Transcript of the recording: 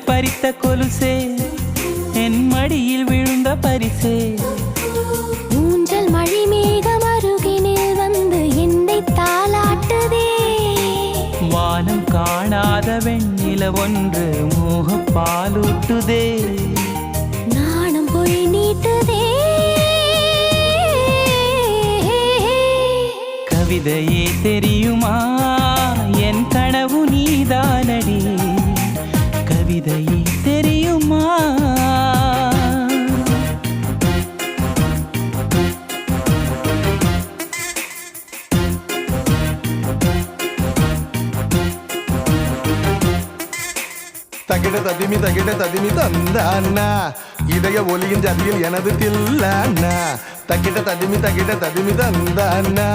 பறித்த கொலுசே என் மடியில் விழுந்த பரிசே ஊஞ்சல் மழை மேகம் அருகினில் வந்து என்னை தாளாட்டுதே வானம் காணாத வெண்ணில ஒன்று மோக பாலூட்டுதே நாணம் போய் நீட்டுதே கவிதையே தெரியுமா என் கனவு நீதானடி கவிதையே தெரியுமா தகிட ததிமி தந்தானா இதய ஒலியின் ஜதியில் எனது தில்லானா தகிட ததிமி தந்தானா